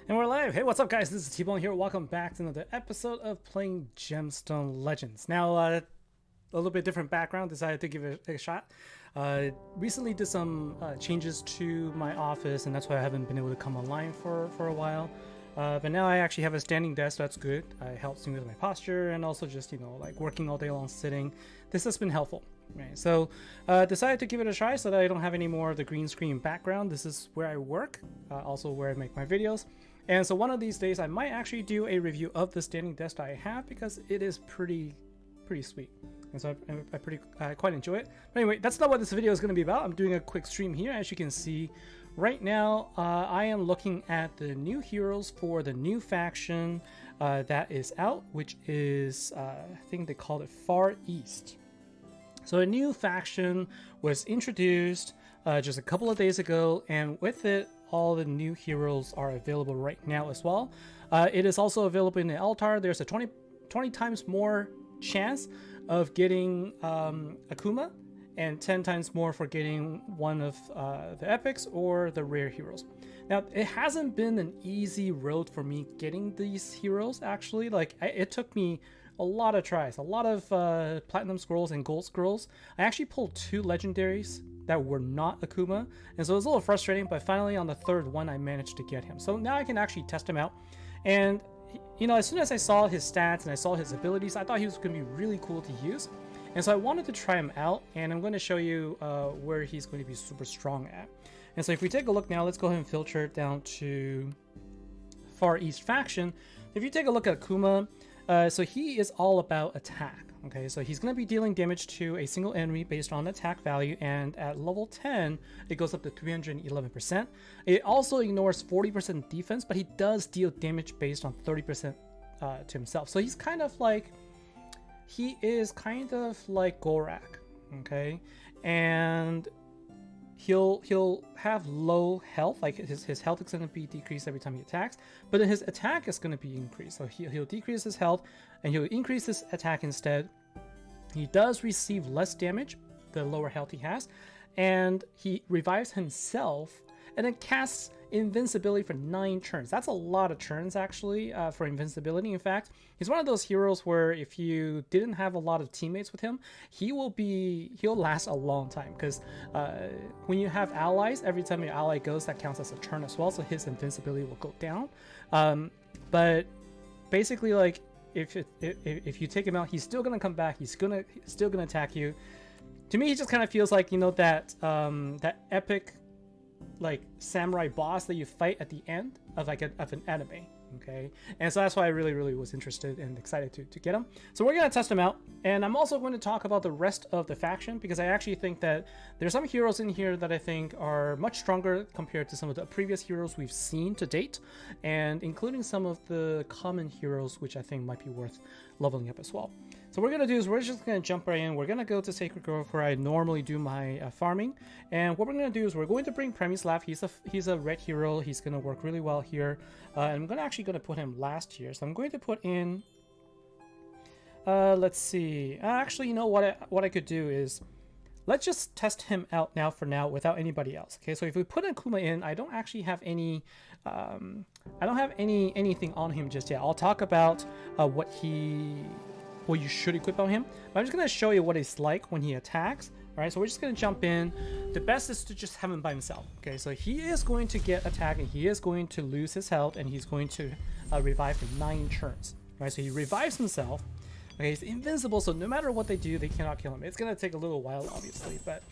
And we're live. Hey, what's up, guys? This is T-Bone here. Welcome back to another episode of playing Gemstone Legends. Now, a little bit different background. Decided to give it a shot. Recently did some changes to my office, and that's why I haven't been able to come online for a while. But now I actually have a standing desk. So that's good. It helps me with my posture and also just, like working all day long sitting. This has been helpful. Right. So decided to give it a try so that I don't have any more of the green screen background. This is where I work, also where I make my videos. And so one of these days I might actually do a review of the standing desk that I have because it is pretty sweet. And so I quite enjoy it. But anyway, that's not what this video is going to be about. I'm doing a quick stream here. As you can see right now, I am looking at the new heroes for the new faction that is out, which is, I think they call it Far East. So a new faction was introduced just a couple of days ago, and with it, all the new heroes are available right now as well. It is also available in the altar. There's a 20 times more chance of getting Akuma, and 10 times more for getting one of the epics or the rare heroes. Now, it hasn't been an easy road for me getting these heroes, actually. Like, it took me a lot of tries, a lot of platinum scrolls and gold scrolls. I actually pulled 2 legendaries that were not Akuma, and so it was a little frustrating, but finally on the 3rd one I managed to get him. So now I can actually test him out, and as soon as I saw his stats and I saw his abilities, I thought he was going to be really cool to use, and so I wanted to try him out, and I'm going to show you where he's going to be super strong at. And so if we take a look now, let's go ahead and filter it down to Far East faction. If you take a look at Akuma, so he is all about attack. Okay, so he's going to be dealing damage to a single enemy based on attack value, and at level 10 it goes up to 311%. It also ignores 40% defense, but he does deal damage based on 30% to himself. So he is kind of like Gorak, okay, and he'll have low health, like his health is going to be decreased every time he attacks, but then his attack is going to be increased. So he'll decrease his health and he'll increase his attack instead. He does receive less damage the lower health he has, and he revives himself and then casts invincibility for 9 turns. That's a lot of turns, actually, for invincibility. In fact, he's one of those heroes where if you didn't have a lot of teammates with him, he'll last a long time, because when you have allies, every time your ally goes, that counts as a turn as well, so his invincibility will go down. But basically, like, if you take him out, he's still gonna come back. He's still gonna attack you. To me, he just kind of feels like, that epic, like, samurai boss that you fight at the end of an anime. Okay, and so that's why I really was interested and excited to get him. So we're gonna test him out, and I'm also going to talk about the rest of the faction, because I actually think that there's some heroes in here that I think are much stronger compared to some of the previous heroes we've seen to date, and including some of the common heroes which I think might be worth leveling up as well. So what we're going to do is we're just going to jump right in. We're going to go to Sacred Grove, where I normally do my farming. And what we're going to do is we're going to bring Premislav. He's a red hero. He's going to work really well here. And I'm actually going to put him last here. So I'm going to put in... let's see. Actually, what I could do is... let's just test him out now for now without anybody else. Okay, so if we put Akuma in, I don't actually have any... I don't have anything on him just yet. I'll talk about what you should equip on him, but I'm just going to show you what it's like when he attacks. All right, so we're just going to jump in. The best is to just have him by himself. Okay, so he is going to get attacked, and he is going to lose his health, and he's going to revive for 9 turns. All right, so he revives himself. Okay, he's invincible, so no matter what they do, they cannot kill him. It's going to take a little while, obviously, but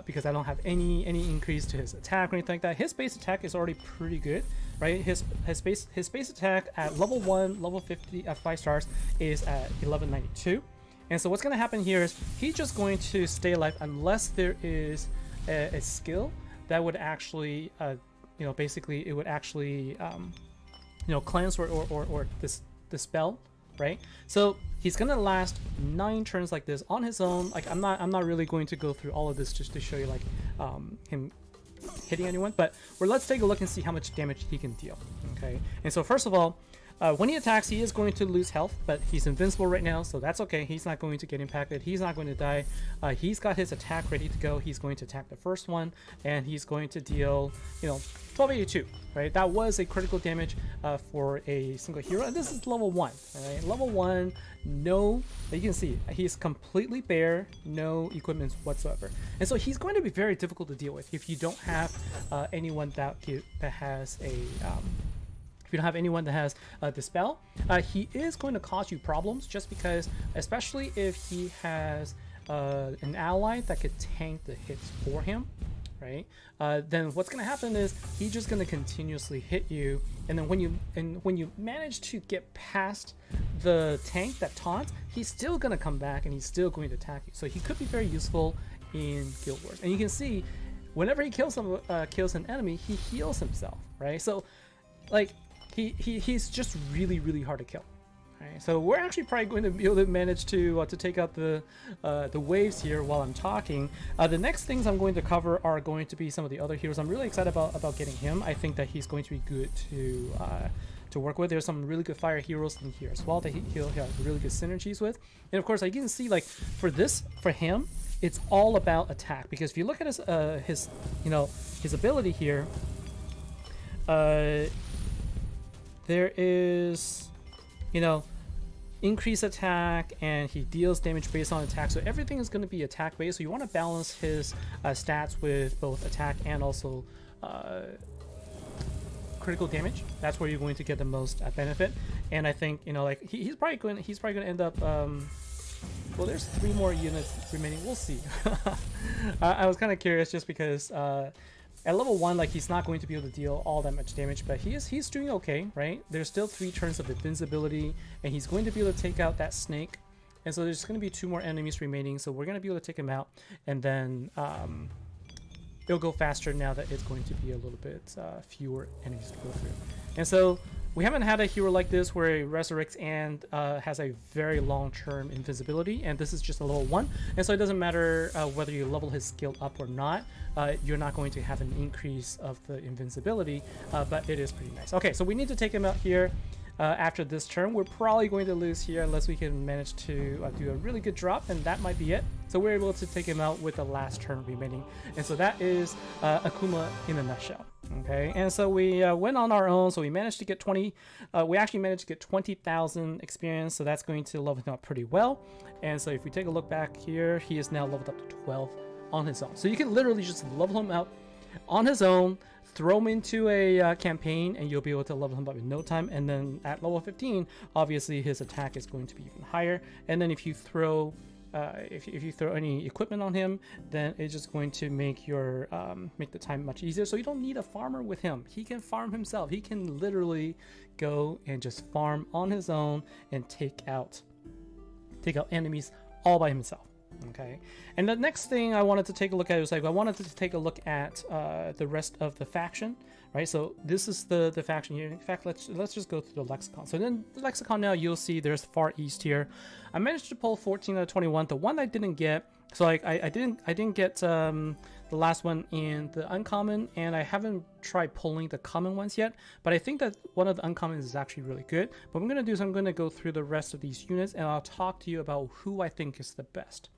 because I don't have any increase to his attack or anything like that. His base attack is already pretty good, right? His base attack at level 1, level 50 at 5 stars is at 1192. And so what's going to happen here is he's just going to stay alive unless there is a skill that would actually, basically it would actually, cleanse or dispel. Right, so he's gonna last 9 turns like this on his own. Like, I'm not really going to go through all of this just to show you, like, him hitting anyone, but let's take a look and see how much damage he can deal. Okay, and so first of all, when he attacks, he is going to lose health, but he's invincible right now, so that's okay. He's not going to get impacted. He's not going to die. He's got his attack ready to go. He's going to attack the first one, and he's going to deal, 1282, right? That was a critical damage for a single hero, and this is level 1, all right? Level 1, no, you can see, he's completely bare, no equipment whatsoever. And so he's going to be very difficult to deal with if you don't have anyone that has a... if you don't have anyone that has Dispel, he is going to cause you problems just because, especially if he has an ally that could tank the hits for him, right? Then what's going to happen is he's just going to continuously hit you, and then when you manage to get past the tank that taunts, he's still going to come back and he's still going to attack you. So he could be very useful in Guild Wars, and you can see whenever he kills an enemy, he heals himself, right? So like he's just really hard to kill. Right, so we're actually probably going to be able to manage to take out the waves here while I'm talking. The next things I'm going to cover are going to be some of the other heroes. I'm really excited about getting him. I think that he's going to be good to work with. There's some really good fire heroes in here as well that he'll have really good synergies with. And of course, you can see like for him, it's all about attack, because if you look at his ability here, there is increase attack, and he deals damage based on attack, so everything is going to be attack based. So you want to balance his stats with both attack and also critical damage. That's where you're going to get the most benefit. And I think he's probably going to end up well, there's 3 more units remaining. We'll see. I was kind of curious just because at level 1, like, he's not going to be able to deal all that much damage, but he's doing okay, right? There's still 3 turns of invincibility, and he's going to be able to take out that snake. And so there's going to be 2 more enemies remaining, so we're going to be able to take him out, and then it'll go faster now that it's going to be a little bit fewer enemies to go through. And so we haven't had a hero like this where he resurrects and has a very long-term invisibility, and this is just a level 1, and so it doesn't matter whether you level his skill up or not, you're not going to have an increase of the invincibility, but it is pretty nice. Okay, so we need to take him out here. After this turn, we're probably going to lose here unless we can manage to do a really good drop, and that might be it. So we're able to take him out with the last turn remaining, and so that is Akuma in a nutshell. Okay, and so we went on our own, so we managed to get we actually managed to get 20,000 experience, so that's going to level him up pretty well. And so if we take a look back here, he is now leveled up to 12 on his own. So you can literally just level him up on his own, throw him into a campaign, and you'll be able to level him up in no time. And then at level 15, obviously his attack is going to be even higher. And then if you throw if you throw any equipment on him, then it's just going to make your make the time much easier. So you don't need a farmer with him. He can farm himself. He can literally go and just farm on his own and take out enemies all by himself. Okay, and the next thing I wanted to take a look at is I wanted to take a look at the rest of the faction, right? So this is the faction here. In fact, let's just go through the lexicon. So then the lexicon, now you'll see there's Far East here. I managed to pull 14 out of 21. The one I didn't get, so I didn't get the last one in the uncommon, and I haven't tried pulling the common ones yet, but I think that one of the uncommons is actually really good. What I'm going to do is I'm going to go through the rest of these units, and I'll talk to you about who I think is the best.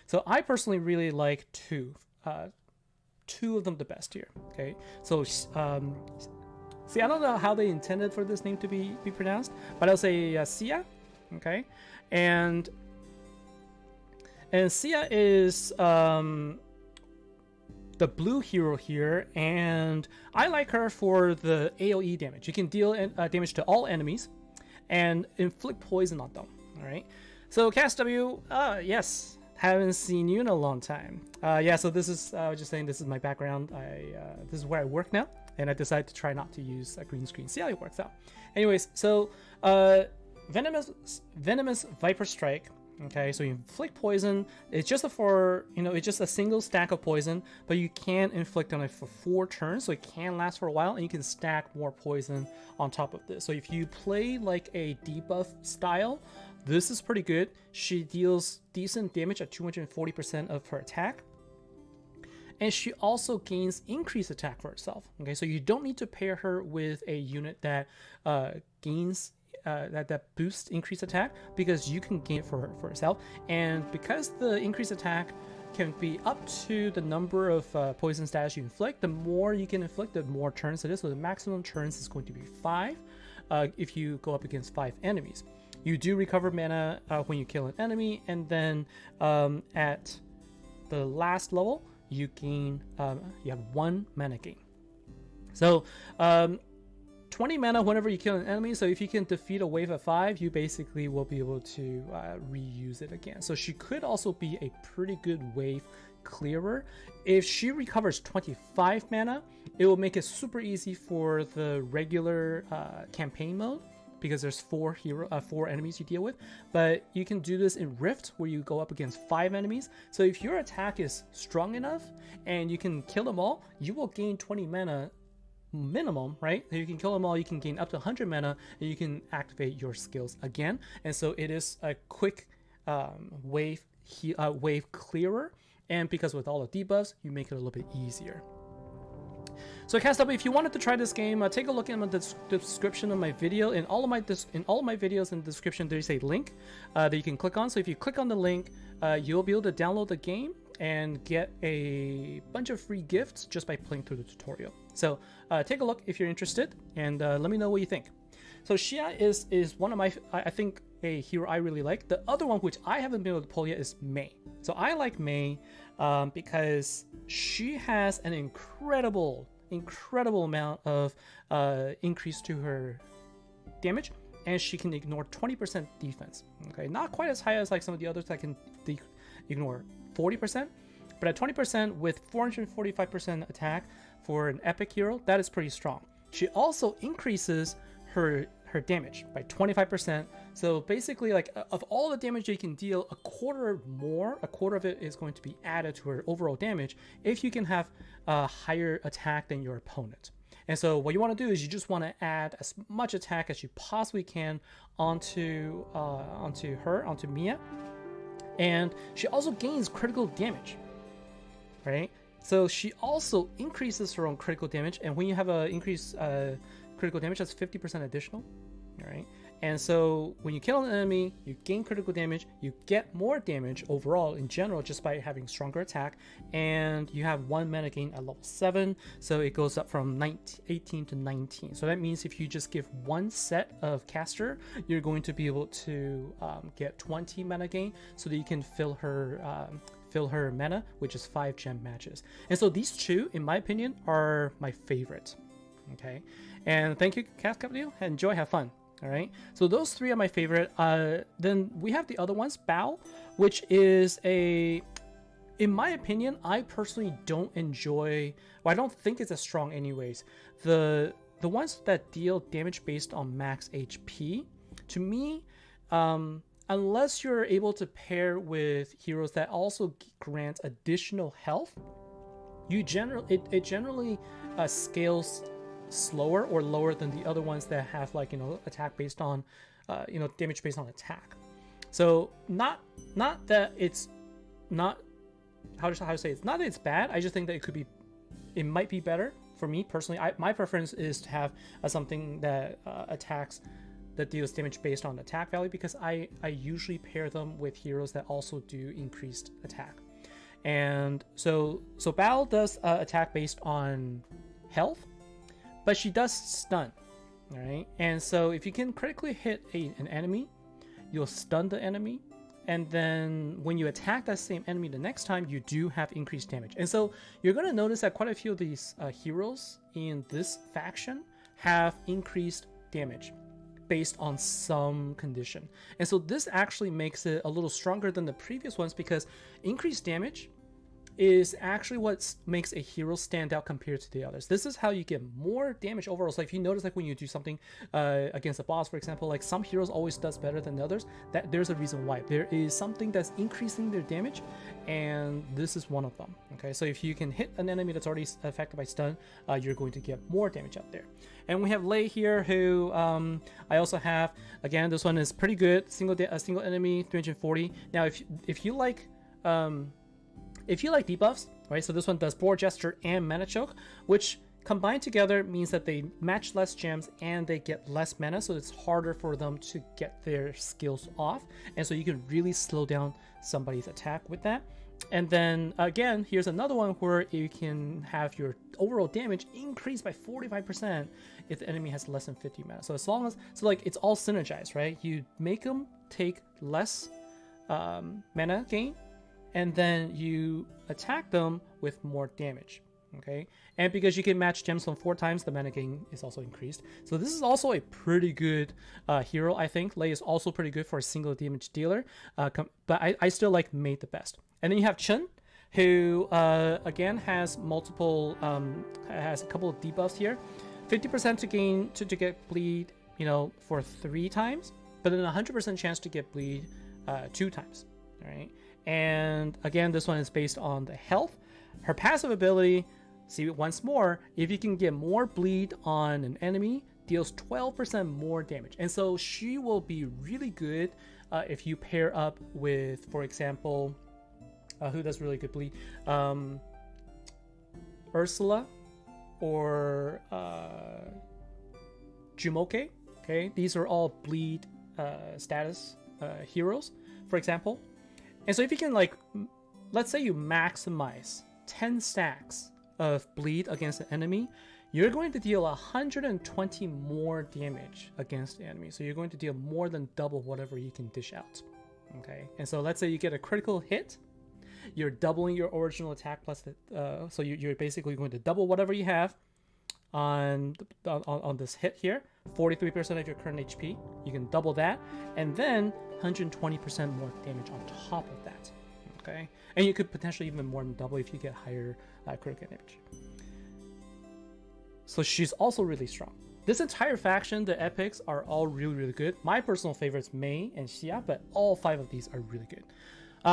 So I personally really like two of them the best here. Okay, so see, I don't know how they intended for this name to be pronounced, but I'll say Sia. Okay, and Sia is the blue hero here, and I like her for the AoE damage. You can deal damage to all enemies and inflict poison on them. All right, so cast W, yes. Haven't seen you in a long time. Yeah, so this is, I was just saying, this is my background. This is where I work now, and I decided to try not to use a green screen. See how it works out. Anyways, so venomous Viper Strike. Okay, so you inflict poison. It's just it's just a single stack of poison, but you can inflict on it for 4 turns, so it can last for a while, and you can stack more poison on top of this. So if you play like a debuff style, this is pretty good. She deals decent damage at 240% of her attack. And she also gains increased attack for herself. Okay, so you don't need to pair her with a unit that gains that boosts increased attack, because you can gain it for herself, and because the increased attack can be up to the number of poison status you inflict. The more you can inflict, the more turns it is. So the maximum turns is going to be 5 if you go up against 5 enemies. You do recover mana when you kill an enemy, and then at the last level, you gain you have 1 mana gain. So 20 mana whenever you kill an enemy. So if you can defeat a wave at 5, you basically will be able to reuse it again. So she could also be a pretty good wave clearer. If she recovers 25 mana, it will make it super easy for the regular campaign mode, because there's 4 enemies you deal with. But you can do this in Rift, where you go up against 5 enemies. So if your attack is strong enough and you can kill them all, you will gain 20 mana minimum, right? You can kill them all, you can gain up to 100 mana, and you can activate your skills again. And so it is a quick wave clearer, and because with all the debuffs, you make it a little bit easier. So Cast Up, if you wanted to try this game, take a look in the description of my video. In all of my videos in the description, there's a link that you can click on. So if you click on the link, you'll be able to download the game and get a bunch of free gifts just by playing through the tutorial. So take a look if you're interested, and let me know what you think. So Xia is one of my, I think, a hero I really like. The other one, which I haven't been able to pull yet, is Mei. So I like Mei because she has an incredible amount of increase to her damage, and she can ignore 20% defense. Okay, not quite as high as like some of the others that can ignore 40%, but at 20% with 445% attack for an epic hero, that is pretty strong. She also increases her damage by 25%. So basically, like, of all the damage you can deal, a quarter of it is going to be added to her overall damage if you can have a higher attack than your opponent. And so what you want to do is you just want to add as much attack as you possibly can onto Mia. And she also gains critical damage, right? So she also increases her own critical damage, and when you have an increased critical damage, that's 50% additional, all right? And so when you kill an enemy, you gain critical damage, you get more damage overall in general just by having stronger attack, and you have 1 mana gain at level 7, so it goes up from 18 to 19. So that means if you just give 1 set of caster, you're going to be able to get 20 mana gain, so that you can fill her mana, which is 5 gem matches. And so these two, in my opinion, are my favorite. Okay, and thank you, Cast Company. Enjoy, have fun. All right, so those 3 are my favorite. Then we have the other ones, Bao, which is in my opinion, I personally don't enjoy, well, I don't think it's as strong anyways. The ones that deal damage based on max HP, to me, unless you're able to pair with heroes that also grant additional health, it generally scales slower or lower than the other ones that have, like, attack based on damage based on attack. So not that it's not, how to say, it's not that it's bad, I just think that it might be better for me personally. My preference is to have something that that deals damage based on attack value, because I usually pair them with heroes that also do increased attack. And so Bao does attack based on health, but she does stun, all right? And so if you can critically hit an enemy, you'll stun the enemy, and then when you attack that same enemy the next time, you do have increased damage. And so you're going to notice that quite a few of these heroes in this faction have increased damage based on some condition. And so this actually makes it a little stronger than the previous ones, because increased damage is actually what makes a hero stand out compared to the others. This is how you get more damage overall. So if you notice, like, when you do something against a boss, for example, like, some heroes always does better than the others, that there's a reason why. There is something that's increasing their damage, and this is one of them. Okay, so if you can hit an enemy that's already affected by stun, you're going to get more damage out there. And we have Lei here, who I also have. Again, this one is pretty good. A single enemy, 340. Now, if you like debuffs, right? So this one does Boar Gesture and Mana Choke, which combined together means that they match less gems and they get less mana, so it's harder for them to get their skills off, and so you can really slow down somebody's attack with that. And then again, here's another one where you can have your overall damage increase by 45% if the enemy has less than 50 mana. So as long as, so like it's all synergized, right? You make them take less mana gain, and then you attack them with more damage. Okay, and because you can match Gemstone 4 times, the mana gain is also increased. So this is also a pretty good hero, I think. Lei is also pretty good for a single damage dealer, but I still like Mei the best. And then you have Chun, who again has multiple, has a couple of debuffs here. 50% to gain to get bleed, you know, for 3 times, but then 100% chance to get bleed 2 times. All right, and again, this one is based on the health. Her passive ability, see it once more, if you can get more bleed on an enemy, deals 12% more damage. And so she will be really good if you pair up with, for example, who does really good bleed? Ursula or Jumoke. Okay, these are all bleed status heroes, for example. And so if you can, like, let's say you maximize 10 stacks of bleed against the enemy, you're going to deal 120 more damage against the enemy. So you're going to deal more than double whatever you can dish out. Okay, and so let's say you get a critical hit, you're doubling your original attack plus the so you're basically going to double whatever you have on this hit here. 43% of your current HP, you can double that, and then 120% more damage on top of that. Okay, and you could potentially even more than double if you get higher critical damage. So she's also really strong. This entire faction, the epics, are all really good. My personal favorites, Mei and Xia, but all 5 of these are really good.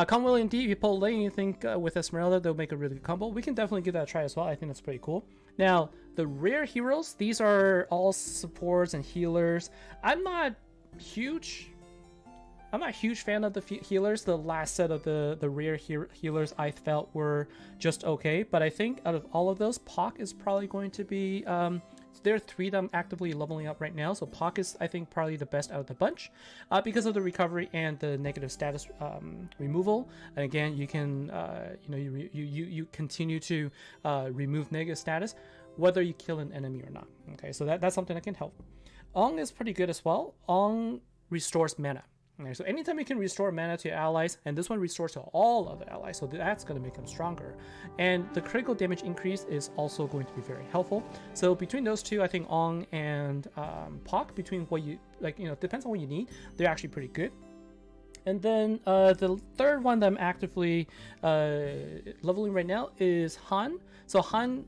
Come William D, if you pull Lei and you think with Esmeralda they'll make a really good combo, we can definitely give that a try as well. I think that's pretty cool. Now, the rare heroes, these are all supports and healers. I'm not huge fan of the healers. The last set of the rare healers I felt were just okay, but I think out of all of those, Pak is probably going to be, there are 3 that I'm actively leveling up right now, so Pak is, I think, probably the best out of the bunch because of the recovery and the negative status removal. And again, you can, you continue to remove negative status whether you kill an enemy or not. Okay, so that's something that can help. Ong is pretty good as well. Ong restores mana. Okay, so anytime you can restore mana to your allies, and this one restores to all other allies, so that's going to make them stronger. And the critical damage increase is also going to be very helpful. So between those two, I think Ong and Pak, between what you like, depends on what you need, they're actually pretty good. And then the third one that I'm actively leveling right now is Han. So Han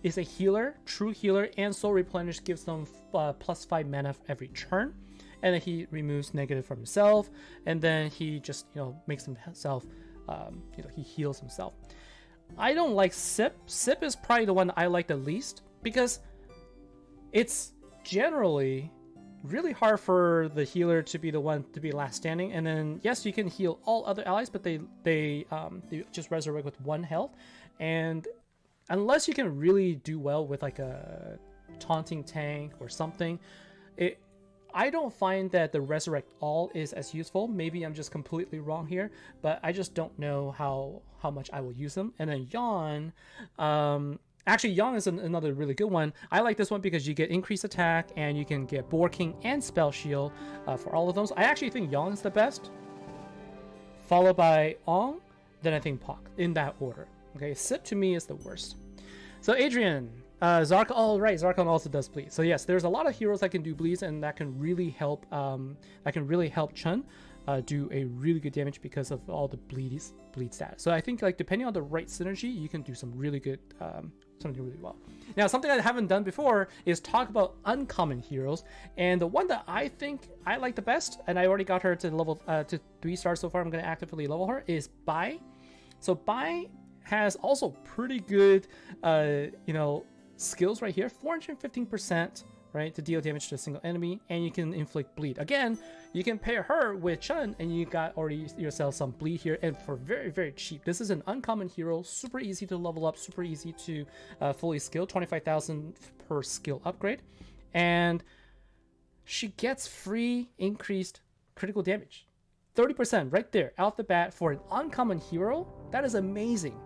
is a healer, true healer, and Soul Replenish gives them +5 mana every turn. And then he removes negative from himself, and then he just makes himself he heals himself. I don't like Sip. Sip is probably the one I like the least because it's generally really hard for the healer to be the one to be last standing. And then yes, you can heal all other allies, but they just resurrect with 1 health. And unless you can really do well with like a taunting tank or something, I don't find that the Resurrect All is as useful. Maybe I'm just completely wrong here, but I just don't know how much I will use them. And then Yawn, actually Yawn is another really good one. I like this one because you get increased attack and you can get Boar King and Spell Shield for all of those. I actually think Yawn is the best, followed by Ong, then I think Pak, in that order. Okay, Sip to me is the worst. So Adrian, Zarkon, oh right, Zarkon also does bleed. So yes, there's a lot of heroes that can do bleeds, and that can really help. Chun do a really good damage because of all the bleed status. So I think like depending on the right synergy, you can do some really good, something really well. Now something I haven't done before is talk about uncommon heroes, and the one that I think I like the best, and I already got her to level to 3 stars so far. I'm going to actively level her is Bai. So Bai has also pretty good, skills right here. 415%, right, to deal damage to a single enemy, and you can inflict bleed. Again, you can pair her with Chun, and you got already yourself some bleed here, and for very, very cheap. This is an uncommon hero, super easy to level up, super easy to fully skill, 25,000 per skill upgrade, and she gets free increased critical damage. 30% right there, out the bat for an uncommon hero. That is amazing.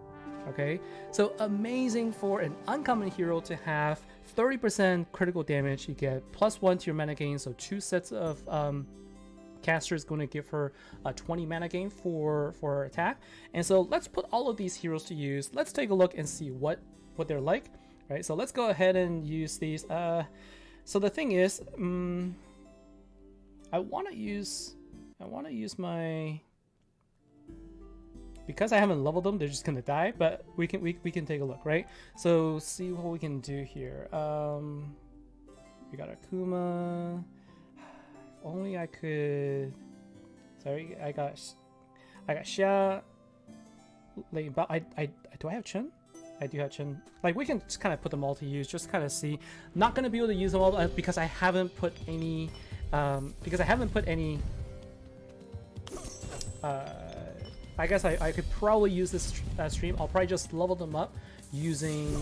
Okay, so amazing for an uncommon hero to have 30% critical damage. You get +1 to your mana gain, so 2 sets of caster is going to give her a 20 mana gain for her attack. And so let's put all of these heroes to use. Let's take a look and see what they're like. Right, so let's go ahead and use these. So the thing is, I want to use my, because I haven't leveled them, they're just gonna die. But we can take a look, right? So see what we can do here. We got Akuma. If only I could. Sorry, I got Xia. Like, but I do I have Chun? I do have Chun. Like, we can just kind of put them all to use, just kind of see. Not gonna be able to use them all because I haven't put any. I guess I could probably use this stream. I'll probably just level them up using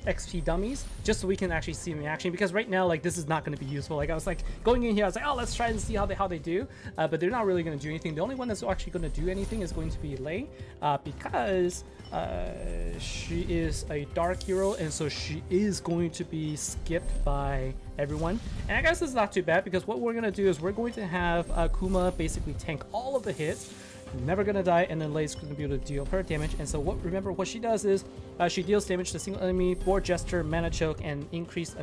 XP dummies, just so we can actually see them in action. Because right now, like, this is not going to be useful. Like, I was like going in here, I was like, oh, let's try and see how they do. But they're not really going to do anything. The only one that's actually going to do anything is going to be Lei, because she is a dark hero, and so she is going to be skipped by everyone. And I guess this is not too bad, because what we're going to do is we're going to have Akuma basically tank all of the hits, never gonna die, and then Lei's gonna be able to deal her damage. And so remember what she does is she deals damage to a single enemy, board jester, mana choke, and increased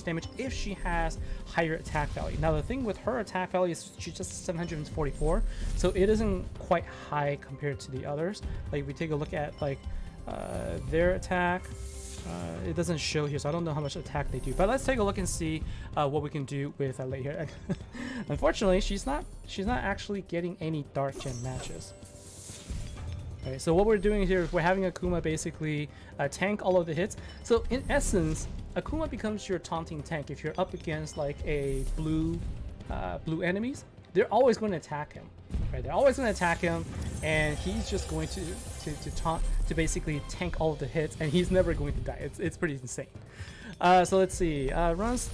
damage if she has higher attack value. Now the thing with her attack value is she's just 744, so it isn't quite high compared to the others. Like, if we take a look at like their attack, it doesn't show here, so I don't know how much attack they do. But let's take a look and see what we can do with Lei here. Unfortunately, she's not actually getting any dark gen matches. Okay, so what we're doing here is we're having Akuma basically tank all of the hits. So in essence, Akuma becomes your taunting tank. If you're up against like a blue enemies, they're always going to attack him. Right? They're always going to attack him, and he's just going to taunt, to basically tank all of the hits, and he's never going to die. It's pretty insane. So let's see. Runs.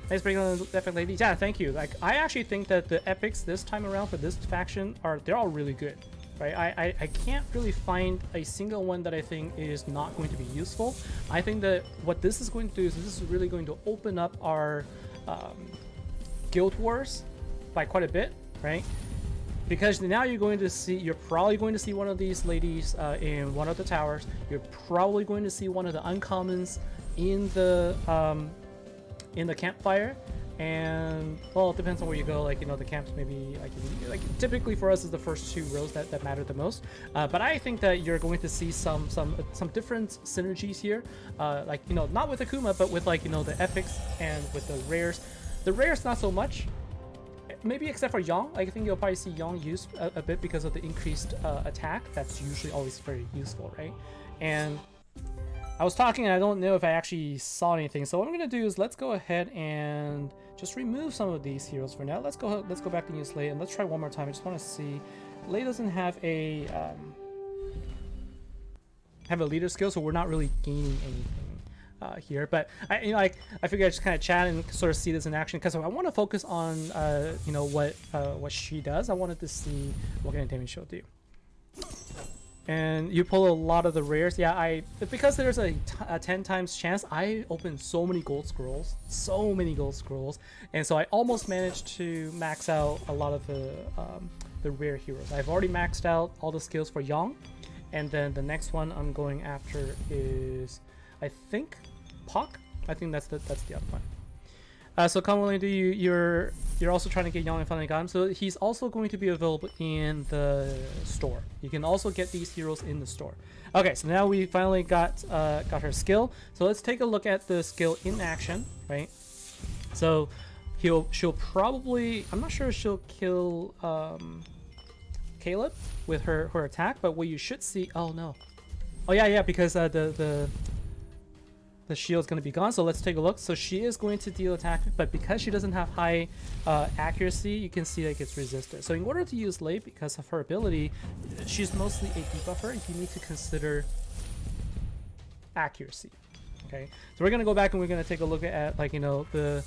Nice break on the epic lady. Yeah, thank you. Like, I actually think that the epics this time around for this faction they're all really good. Right? I can't really find a single one that I think is not going to be useful. I think that what this is going to do is this is really going to open up our guild wars by quite a bit, right? Because now you're probably going to see one of these ladies in one of the towers. You're probably going to see one of the uncommons in the campfire. And well, it depends on where you go. Like, you know, the camps maybe like typically for us is the first 2 rows that matter the most. But I think that you're going to see some different synergies here. Like, you know, not with Akuma, but with, like, you know, the epics and with the rares. The rares not so much. Maybe except for Yang. I think you'll probably see Yang used a bit because of the increased attack. That's usually always very useful, right? And I was talking, and I don't know if I actually saw anything. So what I'm gonna do is let's go ahead and just remove some of these heroes for now. Let's go back and use Lei, and let's try one more time. I just want to see. Lei doesn't have a leader skill, so we're not really gaining anything here. But I figured I'd just kind of chat and sort of see this in action, because I want to focus on you know, what she does. I wanted to see what kind of damage she'll do. And you pull a lot of the rares. Yeah, because there's a 10 times chance, I opened so many gold scrolls, and so I almost managed to max out a lot of the rare heroes. I've already maxed out all the skills for Yang, and then the next one I'm going after is, I think, Pak. I think that's the other one. So commonly, you're also trying to get Yang and finally got him. So he's also going to be available in the store. You can also get these heroes in the store. Okay, so now we finally got her skill. So let's take a look at the skill in action, right? So she'll probably, I'm not sure if she'll kill Caleb with her attack, but what you should see, oh no, oh yeah, because the the shield's going to be gone. So let's take a look. So she is going to deal attack, but because she doesn't have high accuracy, you can see that it gets resisted. So in order to use Lei, because of her ability, she's mostly a debuffer. You need to consider accuracy. Okay, so we're going to go back and we're going to take a look at, like, you know, the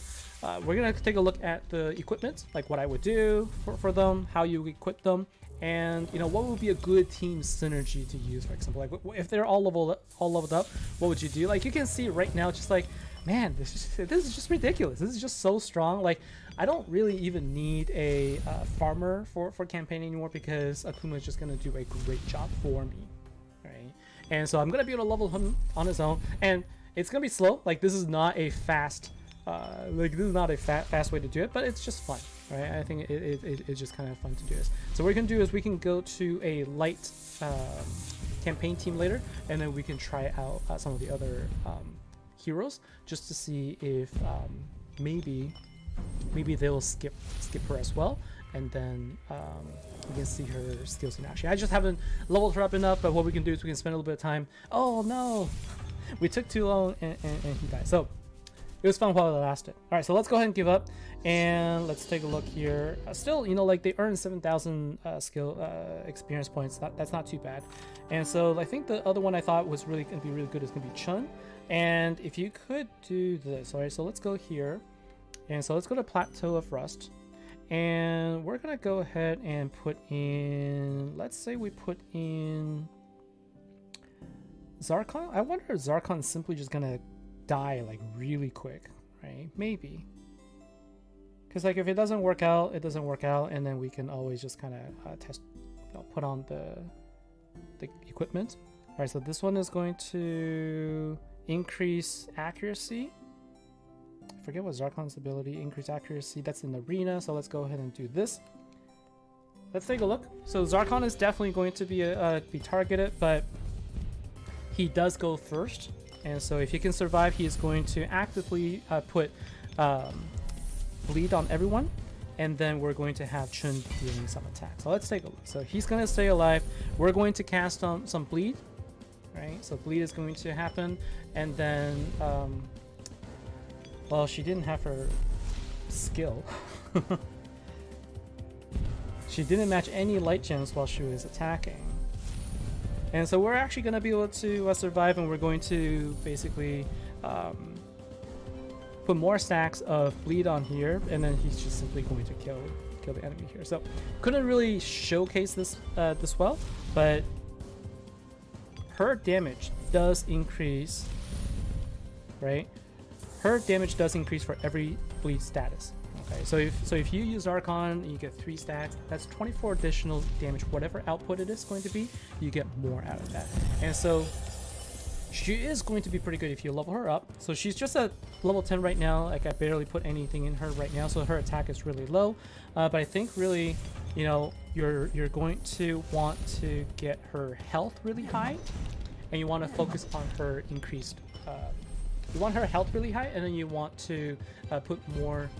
we're going to take a look at the equipment, like what I would do for them, how you equip them, and, you know, what would be a good team synergy to use. For example, like if they're all leveled up, what would you do? Like, you can see right now, just like, man, this is just ridiculous. This is just so strong. Like, I don't really even need a farmer for campaign anymore, because Akuma is just going to do a great job for me, right? And so I'm going to be able to level him on his own, and it's going to be slow. Like, this is not a fast fast way to do it, but it's just fun, right? I think it's just kind of fun to do this. So what we can do is we can go to a light campaign team later, and then we can try out some of the other heroes, just to see if maybe they'll skip her as well, and then we can see her skills in action. I just haven't leveled her up enough, but what we can do is we can spend a little bit of time. Oh no, we took too long, and he died. So it was fun while it lasted. All right, so let's go ahead and give up, and let's take a look here. Still, you know, like, they earn 7,000 skill experience points. That's not too bad. And so I think the other one I thought was really going to be really good is going to be Chun. And if you could do this, all right, so let's go here, and so let's go to Plateau of Rust, and we're going to go ahead and put in, let's say we put in Zarkon. I wonder if Zarkon's simply just going to die, like, really quick, right? Maybe, because, like, if it doesn't work out, it doesn't work out, and then we can always just kind of test, you know, put on the equipment. All right, so this one is going to increase accuracy. I forget what Zarkon's ability, increase accuracy, that's in arena. So let's go ahead and do this. Let's take a look. So Zarkon is definitely going to be targeted, but he does go first. And so if he can survive, he is going to actively put bleed on everyone. And then we're going to have Chun dealing some attacks. So let's take a look. So he's going to stay alive. We're going to cast some bleed, right? So bleed is going to happen. And then, well, she didn't have her skill. She didn't match any light gems while she was attacking. And so we're actually going to be able to survive, and we're going to basically put more stacks of bleed on here, and then he's just simply going to kill the enemy here. So couldn't really showcase this this well, but her damage does increase, right? Her damage does increase for every bleed status. Okay, so if you use Archon, you get 3 stacks. That's 24 additional damage. Whatever output it is going to be, you get more out of that. And so she is going to be pretty good if you level her up. So she's just at level 10 right now. Like, I barely put anything in her right now, so her attack is really low. But I think really, you know, you're going to want to get her health really high, and you want to focus on her increased. You want her health really high, and then you want to put more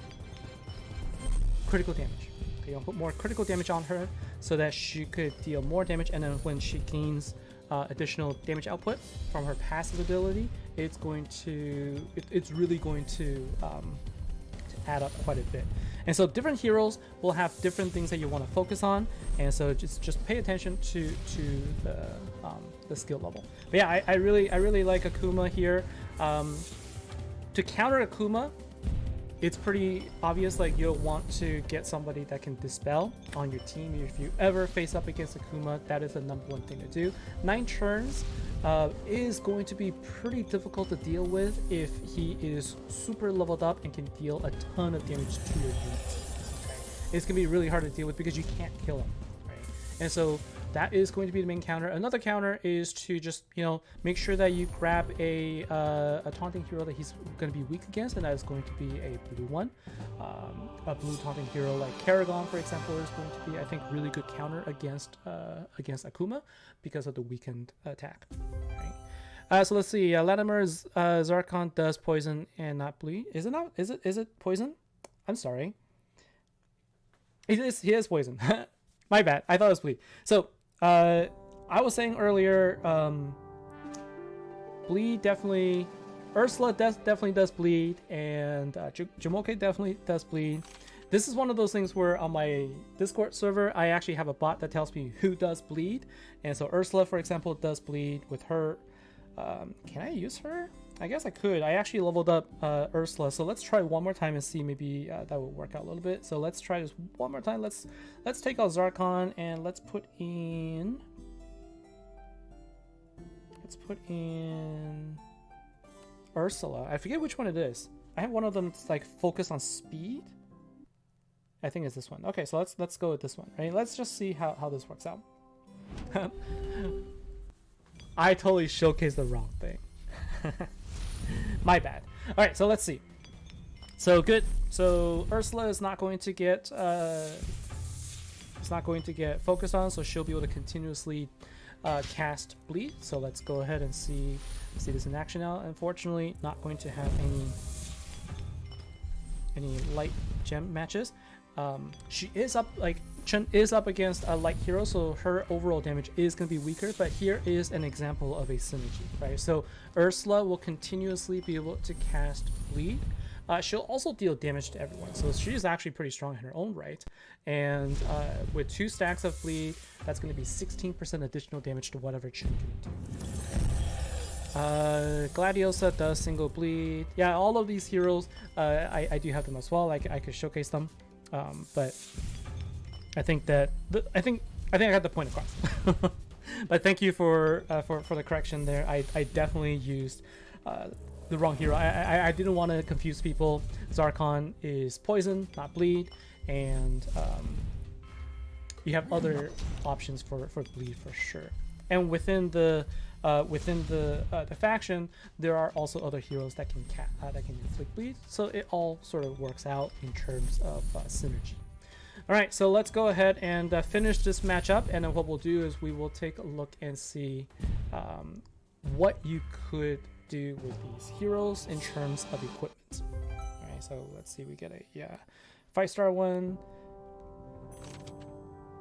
critical damage. Okay, you'll put more critical damage on her so that she could deal more damage, and then when she gains additional damage output from her passive ability, it's really going to add up quite a bit. And so different heroes will have different things that you want to focus on, and so just pay attention to the skill level. But yeah, I really like Akuma here. To counter Akuma, it's pretty obvious, like, you'll want to get somebody that can dispel on your team. If you ever face up against Akuma, that is the #1 thing to do. 9 turns is going to be pretty difficult to deal with if he is super leveled up and can deal a ton of damage to your units. Okay? It's going to be really hard to deal with because you can't kill him, right? And so that is going to be the main counter. Another counter is to just, you know, make sure that you grab a taunting hero that he's going to be weak against, and that is going to be a blue one. A blue taunting hero like Karagon, for example, is going to be, I think, really good counter against Akuma because of the weakened attack. Right? So let's see. Latimer's Zarkon does poison and not bleed. Is it not? Is it poison? I'm sorry. He is poison. My bad. I thought it was bleed. So I was saying earlier, bleed definitely Ursula definitely does bleed, and Jamoke definitely does bleed. This is one of those things where on my Discord server, I actually have a bot that tells me who does bleed. And so Ursula, for example, does bleed with her. Can I use her? I guess I could. I actually leveled up Ursula. So let's try one more time and see maybe that will work out a little bit. So let's try this one more time. Let's take out Zarkon and let's put in Ursula. I forget which one it is. I have one of them that's like focused on speed. I think it's this one. Okay, so let's go with this one, right? Let's just see how this works out. I totally showcased the wrong thing. My bad. All right, so let's see. So good. So Ursula is not going to get focused on, so she'll be able to continuously cast bleed. So let's go ahead and see this in action now. Unfortunately, not going to have any light gem matches. She is up, like Chun is up against a light hero, so her overall damage is going to be weaker, but here is an example of a synergy, right? So Ursula will continuously be able to cast bleed. She'll also deal damage to everyone, so she's actually pretty strong in her own right. And with 2 stacks of bleed, that's going to be 16% additional damage to whatever Chun can do. Gladiosa does single bleed. Yeah, all of these heroes, I do have them as well. I could showcase them. But I think that I think I got the point across. But thank you for the correction there. I definitely used the wrong hero. I didn't want to confuse people. Zarkon is poison, not bleed, and you have other options for bleed for sure. And within the faction, there are also other heroes that can inflict bleed, so it all sort of works out in terms of synergy. All right, so let's go ahead and finish this matchup, and then what we'll do is we will take a look and see what you could do with these heroes in terms of equipment. All right, so let's see, we get a 5-star one.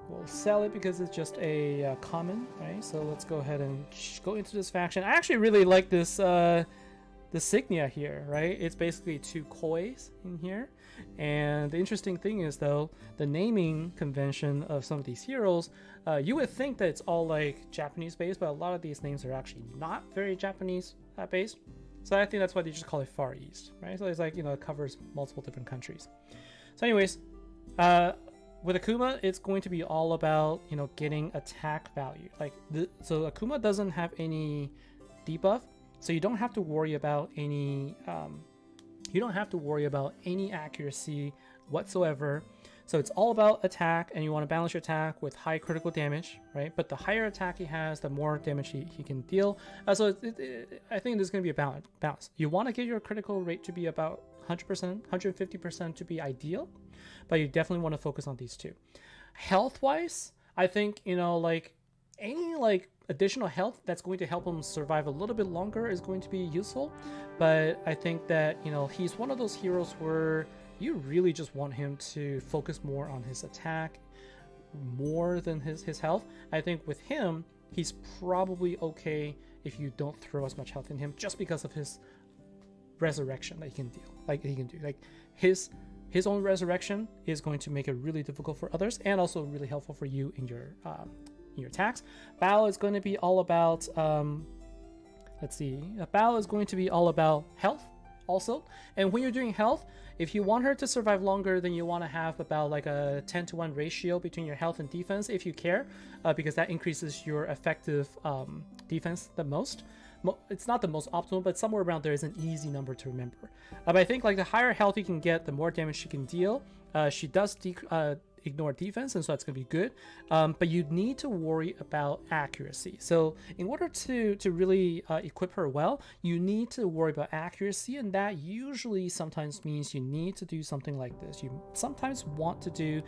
We'll sell it because it's just a common, right? So let's go ahead and go into this faction. I actually really like this insignia here, right? It's basically 2 kois in here. And the interesting thing is, though, the naming convention of some of these heroes, you would think that it's all like Japanese based, but a lot of these names are actually not very Japanese based. So I think that's why they just call it Far East, right? So it's like, it covers multiple different countries. So anyways, with Akuma, it's going to be all about, getting attack value. So Akuma doesn't have any debuff, so you don't have to worry about any accuracy whatsoever. So it's all about attack, and you want to balance your attack with high critical damage, right? But the higher attack he has, the more damage he can deal. So I think there's going to be a balance. You want to get your critical rate to be about 100%, 150% to be ideal, but you definitely want to focus on these 2. Health-wise, I think, any additional health that's going to help him survive a little bit longer is going to be useful. But I think that, he's one of those heroes where you really just want him to focus more on his attack more than his health. I think with him, he's probably okay if you don't throw as much health in him, just because of his resurrection that he can do. His own resurrection is going to make it really difficult for others, and also really helpful for you in your attacks. Bao is going to be all about Bao is going to be all about health also. And when you're doing health, if you want her to survive longer, then you want to have about like a 10-to-1 ratio between your health and defense, if you care, because that increases your effective defense the most. It's not the most optimal, but somewhere around there is an easy number to remember. But I think the higher health you can get, the more damage she can deal. She does ignore defense, and so that's going to be good. But you need to worry about accuracy. So in order to really equip her well, you need to worry about accuracy, and that usually sometimes means you need to do something like this. You sometimes want to do,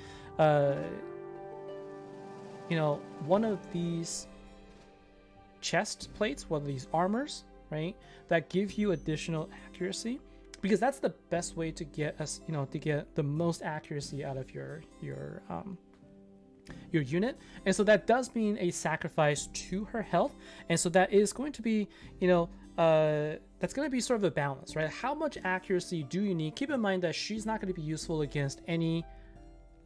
one of these chest plates, one of these armors, right, that give you additional accuracy, because that's the best way to get us, to get the most accuracy out of your unit. And so that does mean a sacrifice to her health, and so that is going to be, that that's going to be sort of the balance, right? How much accuracy do you need? Keep in mind that she's not going to be useful against any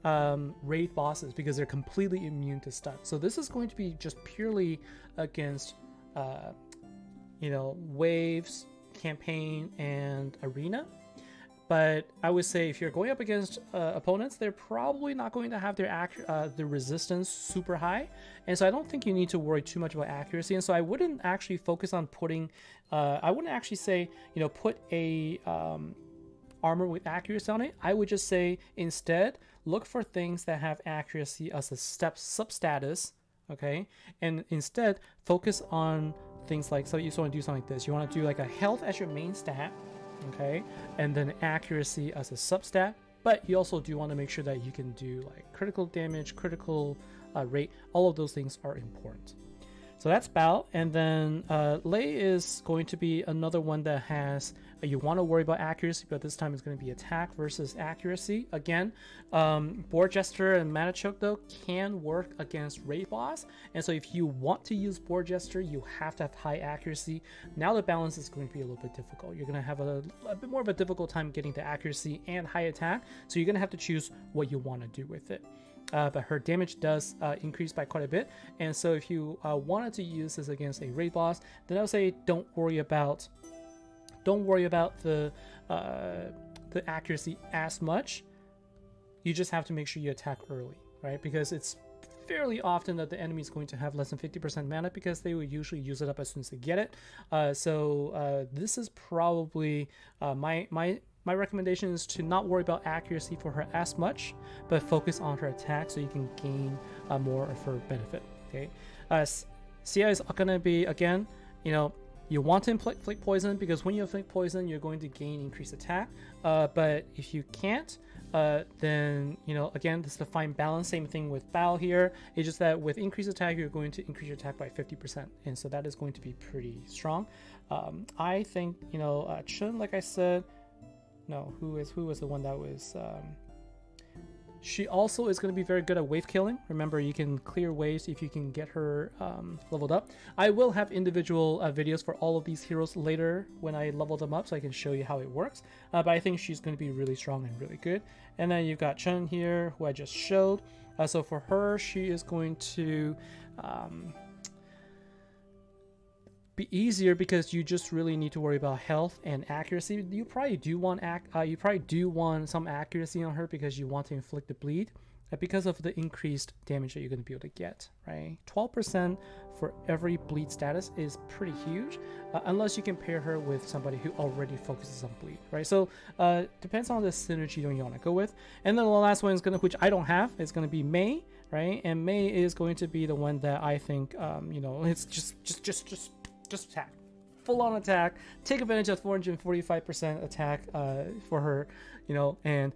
raid bosses because they're completely immune to stun. So this is going to be just purely against waves, campaign, and arena. But I would say if you're going up against opponents, they're probably not going to have their resistance super high, and so I don't think you need to worry too much about accuracy. And so I wouldn't actually focus on putting. I wouldn't actually say put a armor with accuracy on it. I would just say instead look for things that have accuracy as a substatus, okay, and instead focus on things like, so you want to do something like this. You want to do like a health as your main stat. Okay, and then accuracy as a substat, but you also do want to make sure that you can do like critical damage, critical rate. All of those things are important. So that's Bao, and then Lei is going to be another one that has you want to worry about accuracy, but this time it's going to be attack versus accuracy. Again, Board Jester and Mana Choke though can work against raid boss, and so if you want to use Board Jester, you have to have high accuracy. Now the balance is going to be a little bit difficult. You're going to have a bit more of a difficult time getting the accuracy and high attack, so you're going to have to choose what you want to do with it. But her damage does increase by quite a bit, and so if you wanted to use this against a raid boss, then I would say don't worry about the accuracy as much. You just have to make sure you attack early, right? Because it's fairly often that the enemy is going to have less than 50% mana because they will usually use it up as soon as they get it. So this is probably my recommendation is to not worry about accuracy for her as much, but focus on her attack so you can gain more of her benefit. Okay, Sia is going to be, again, you want to inflict poison because when you inflict poison, you're going to gain increased attack. But if you can't, then again, this is the fine balance. Same thing with Bao here. It's just that with increased attack, you're going to increase your attack by 50%, and so that is going to be pretty strong. I think Chun, like I said. No, who was the one that was? She also is going to be very good at wave killing. Remember, you can clear waves if you can get her leveled up. I will have individual videos for all of these heroes later when I level them up, so I can show you how it works. But I think she's going to be really strong and really good. And then you've got Chun here, who I just showed. So for her, she is going to be easier because you just really need to worry about health and accuracy. You probably do want some accuracy on her because you want to inflict the bleed because of the increased damage that you're going to be able to get, right? 12% for every bleed status is pretty huge, unless you can pair her with somebody who already focuses on bleed, right? So depends on the synergy you want to go with. And then the last one is which I don't have, is going to be Mei, right? And Mei is going to be the one that I think it's just attack, full on attack, take advantage of 445% attack for her, and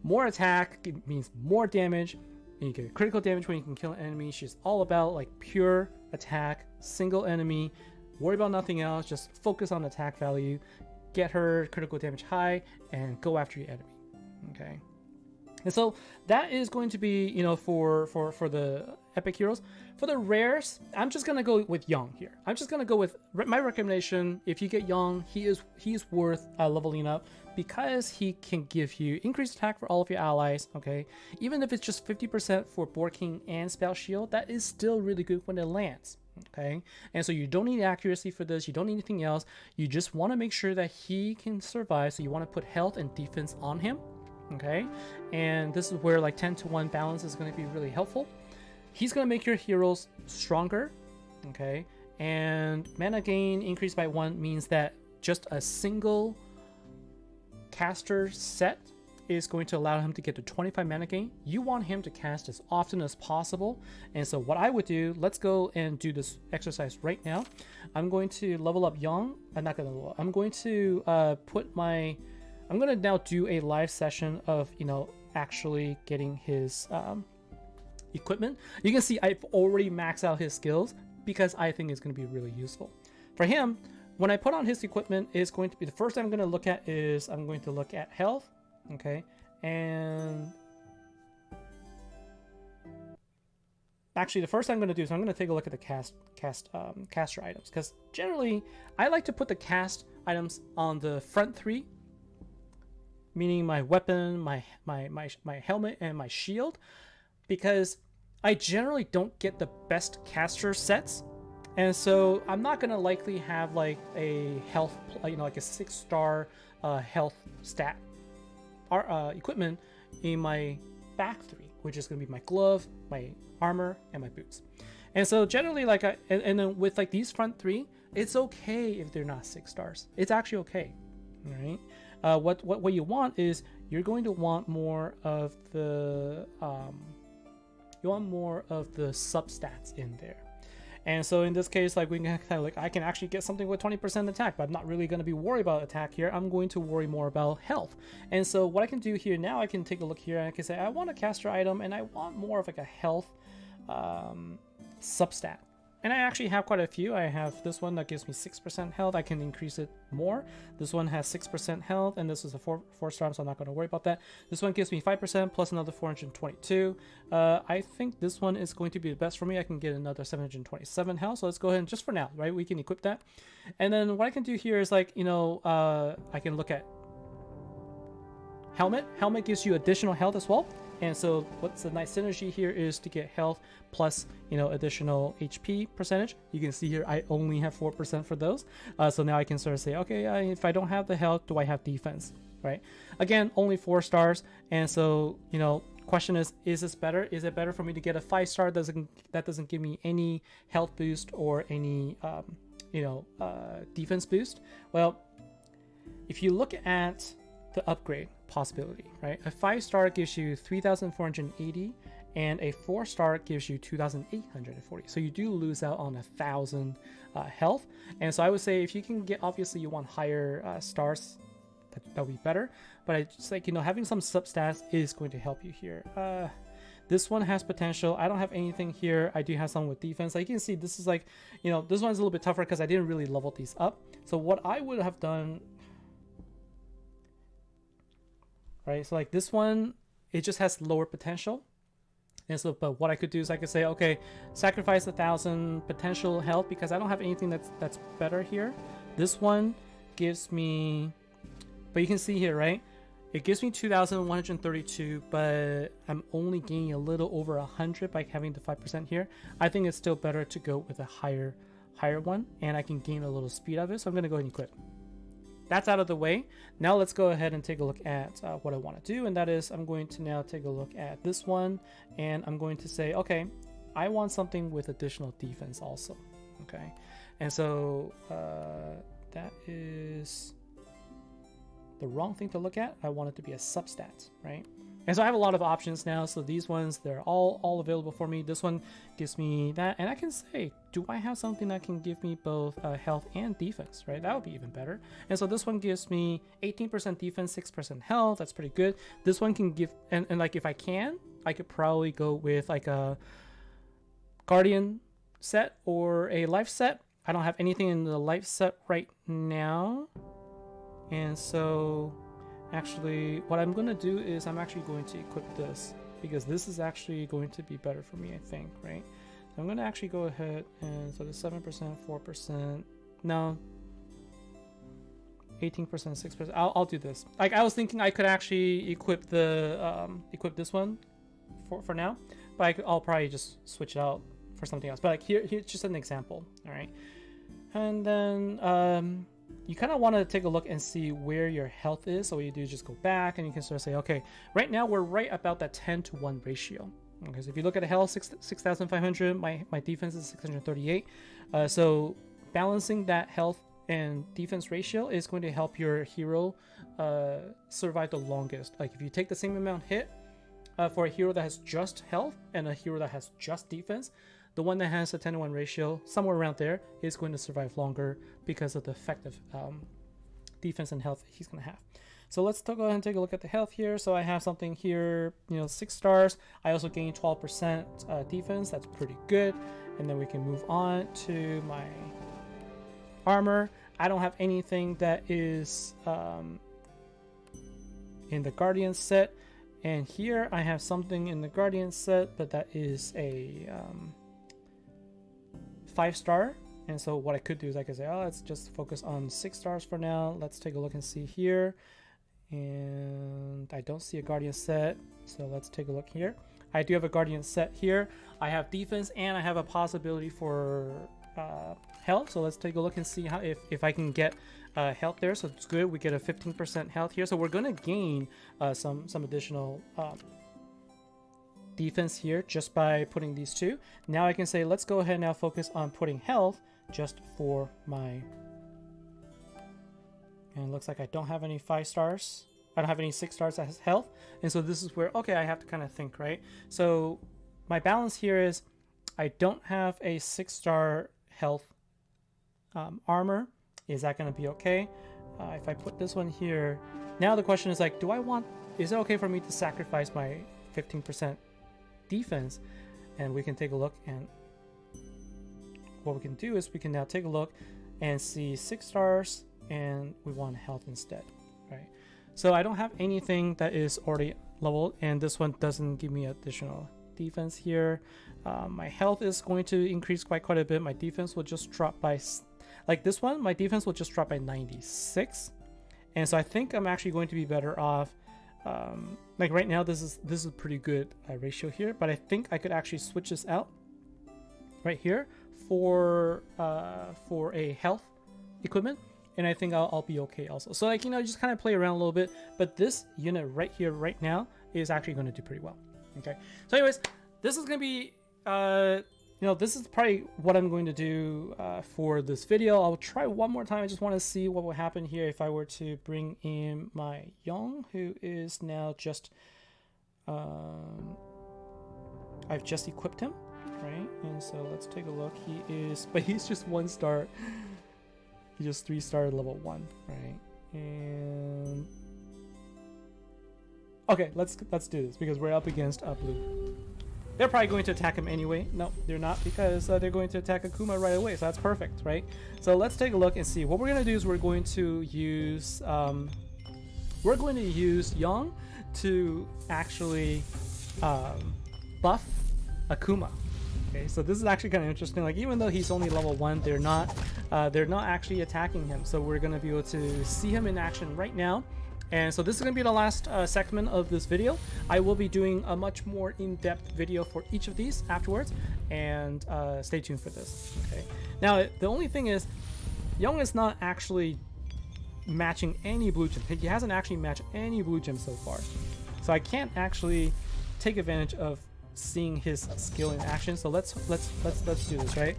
more attack means more damage, and you get critical damage when you can kill an enemy. She's all about like pure attack, single enemy, worry about nothing else, just focus on attack value, get her critical damage high, and go after your enemy. Okay. And so that is going to be, for the epic heroes. For the rares, I'm just gonna go with Young here. I'm just gonna go with my recommendation. If you get Young, he's worth leveling up because he can give you increased attack for all of your allies. Okay, even if it's just 50% for Board King and Spell Shield, that is still really good when it lands. Okay, and so you don't need accuracy for this. You don't need anything else. You just want to make sure that he can survive. So you want to put health and defense on him. Okay, and this is where like 10-to-1 balance is going to be really helpful. He's going to make your heroes stronger. Okay, and mana gain increased by 1 means that just a single caster set is going to allow him to get to 25 mana gain. You want him to cast as often as possible, and so what I would do, let's go and do this exercise right now. I'm going to level up Young. I'm not going to level up. I'm going to I'm going to now do a live session of, actually getting his equipment. You can see I've already maxed out his skills because I think it's going to be really useful. For him, when I put on his equipment, is going to be the first thing I'm going to look at is I'm going to look at health. Okay. And actually, the first thing I'm going to do is I'm going to take a look at the caster items, because generally I like to put the cast items on the front 3, meaning my weapon, my helmet, and my shield, because I generally don't get the best caster sets, and so I'm not gonna likely have like a health, like a 6-star health stat equipment in my back 3, which is gonna be my glove, my armor, and my boots. And so generally, like, and then with like these front 3, it's okay if they're not 6 stars. It's actually okay, right? What you want is you're going to want more of the substats in there. And so in this case, like, we can kind of like, I can actually get something with 20% attack, but I'm not really going to be worried about attack here. I'm going to worry more about health. And so what I can do here now, I can take a look here and I can say I want a caster item and I want more of like a health substat. And I actually have quite a few. I have this one that gives me 6% health. I can increase it more. This one has 6% health, and this is a 4-star, so I'm not going to worry about that. This one gives me 5% plus another 422. I think this one is going to be the best for me. I can get another 727 health. So let's go ahead and just for now, right? We can equip that. And then what I can do here is like, I can look at helmet. Helmet gives you additional health as well. And so what's the nice synergy here is to get health plus, additional HP percentage. You can see here, I only have 4% for those. So now I can sort of say, okay, if I don't have the health, do I have defense, right? Again, only 4 stars. And so, question is this better? Is it better for me to get a 5-star that doesn't give me any health boost or any, defense boost? Well, if you look at the upgrade possibility, right? A 5-star gives you 3,480 and a 4-star gives you 2,840. So you do lose out on 1,000 health. And so I would say if you can get, obviously you want higher stars, that would be better. But I just like, having some substats is going to help you here. This one has potential. I don't have anything here. I do have some with defense. Like you can see, this is like, this one's a little bit tougher because I didn't really level these up. So what I would have done, right? So like this one, it just has lower potential. And so, but what I could do is I could say, okay, sacrifice 1,000 potential health because I don't have anything that's better here. This one gives me, but you can see here, right? It gives me 2,132, but I'm only gaining a little over 100 by having the 5% here. I think it's still better to go with a higher one, and I can gain a little speed of it. So I'm going to go ahead and equip. That's out of the way. Now let's go ahead and take a look at what I want to do, and that is I'm going to now take a look at this one, and I'm going to say, okay, I want something with additional defense also. Okay, and so that is the wrong thing to look at. I want it to be a substat, right? And so I have a lot of options now. So these ones, they're all available for me. This one gives me that, and I can say, do I have something that can give me both health and defense, right? That would be even better. And so this one gives me 18% defense, 6% health. That's pretty good. This one can give, and like if I could probably go with like a guardian set or a life set. I don't have anything in the life set right now. And so actually what I'm going to do is I'm actually going to equip this because this is actually going to be better for me, I think, right? So I'm going to actually go ahead and so the 7%, 4%, no, 18%, 6%. I'll do this. Like I was thinking I could actually equip the equip this one for now, but I'll probably just switch it out for something else. But like here's just an example, all right? And then you kind of want to take a look and see where your health is. So what you do is just go back and you can sort of say, okay, right now we're right about that 10-to-1 ratio. Okay, so if you look at the health, 6,500, my defense is 638. So balancing that health and defense ratio is going to help your hero survive the longest. Like if you take the same amount hit for a hero that has just health and a hero that has just defense, the one that has a 10-to-1 ratio, somewhere around there, is going to survive longer because of the effective defense and health he's going to have. So let's go ahead and take a look at the health here. So I have something here, 6 stars. I also gain 12% defense. That's pretty good. And then we can move on to my armor. I don't have anything that is in the Guardian set. And here I have something in the Guardian set, but that is a 5-star, And so what I could do is I could say, oh, let's just focus on 6 stars for now. Let's take a look and see here. And I don't see a guardian set, so let's take a look here. I do have a guardian set here. I have defense and I have a possibility for health. So let's take a look and see how if I can get health there. So it's good. We get a 15% health here. So we're going to gain some additional defense here just by putting these two. Now I can say, let's go ahead and now focus on putting health just for my... And it looks like I don't have any 5 stars. I don't have any 6 stars that has health. And so this is where, okay, I have to kind of think, right? So my balance here is I don't have a 6-star health armor. Is that going to be okay? If I put this one here, now the question is like, is it okay for me to sacrifice my 15% defense? And we can take a look, and what we can do is we can now take a look and see 6 stars, and we want health instead, right? So I don't have anything that is already leveled, and this one doesn't give me additional defense here. My health is going to increase quite a bit. My defense will just drop by, like this one, my defense will just drop by 96. And so I think I'm actually going to be better off. Like right now, this is a pretty good ratio here, but I think I could actually switch this out right here for a health equipment. And I think I'll be okay also. So like, you know, just kind of play around a little bit, but this unit right here, right now, is actually going to do pretty well. Okay. So anyways, this is going to be, you know, this is probably what I'm going to do for this video. I'll try one more time. I just want to see what will happen here if I were to bring in my Young, who is now just, I've just equipped him, right? And so let's take a look. But he's just 1 star. He just 3-star level 1, right? And okay, let's do this because we're up against blue. They're probably going to attack him anyway. No, they're not, because they're going to attack Akuma right away. So that's perfect, right? So let's take a look and see. What we're going to do is we're going to use Young to actually buff Akuma. Okay, so this is actually kind of interesting. Like, even though he's only level 1, they're not actually attacking him. So we're going to be able to see him in action right now. And so this is going to be the last segment of this video. I will be doing a much more in-depth video for each of these afterwards, and stay tuned for this. Okay. Now the only thing is, Young is not actually matching any blue gem. He hasn't actually matched any blue gem so far, so I can't actually take advantage of seeing his skill in action. So let's do this, right?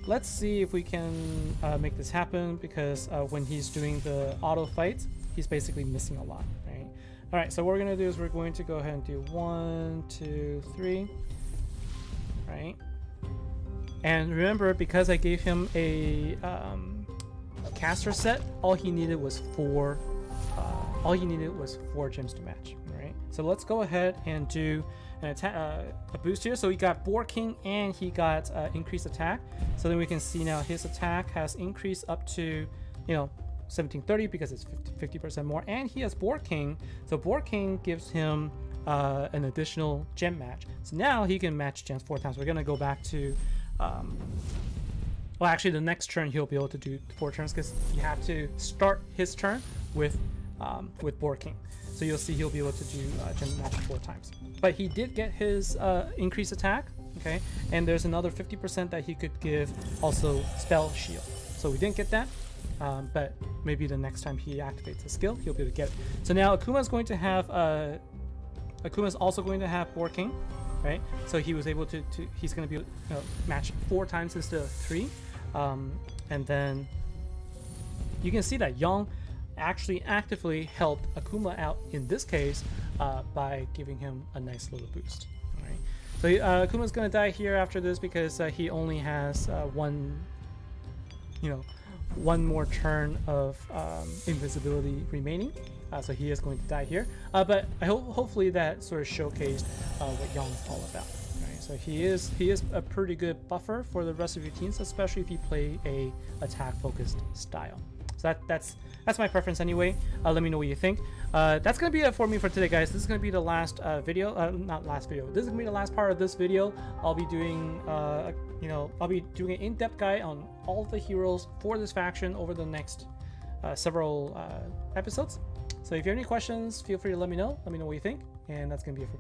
Let's see if we can make this happen, because when he's doing the auto fights, he's basically missing a lot, right? All right, so what we're gonna do is we're going to go ahead and do 1, 2, 3, right? And remember, because I gave him a caster set, all he needed was 4 gems to match, right? So let's go ahead and do a boost here. So he got Boar King and he got increased attack. So then we can see now his attack has increased up to, you know, 1730, because it's 50% more, and he has Boar King. So Boar King gives him an additional gem match. So now he can match gems 4 times. We're gonna go back to well, actually the next turn he'll be able to do 4 turns, because you have to start his turn with Boar King. So you'll see he'll be able to do gem match 4 times. But he did get his increased attack, okay? And there's another 50% that he could give also spell shield. So we didn't get that, but maybe the next time he activates a skill, he'll be able to get it. So now Akuma's going to have Akuma's also going to have Boar King, right? So he was able to he's going to be able to match 4 times instead of 3, and then you can see that Young actually actively helped Akuma out in this case by giving him a nice little boost. All right, so Akuma's going to die here after this, because he only has one more turn of invisibility remaining, so he is going to die here. But I hopefully that sort of showcased what Young is all about. Right? So he is a pretty good buffer for the rest of your teams, especially if you play a attack focused style. So that's my preference anyway. Let me know what you think. That's gonna be it for me for today, guys. This is gonna be the last video, not last video. This is gonna be the last part of this video. I'll be doing, I'll be doing an in-depth guide on all the heroes for this faction over the next several episodes. So if you have any questions, feel free to let me know. Let me know what you think, and that's gonna be it for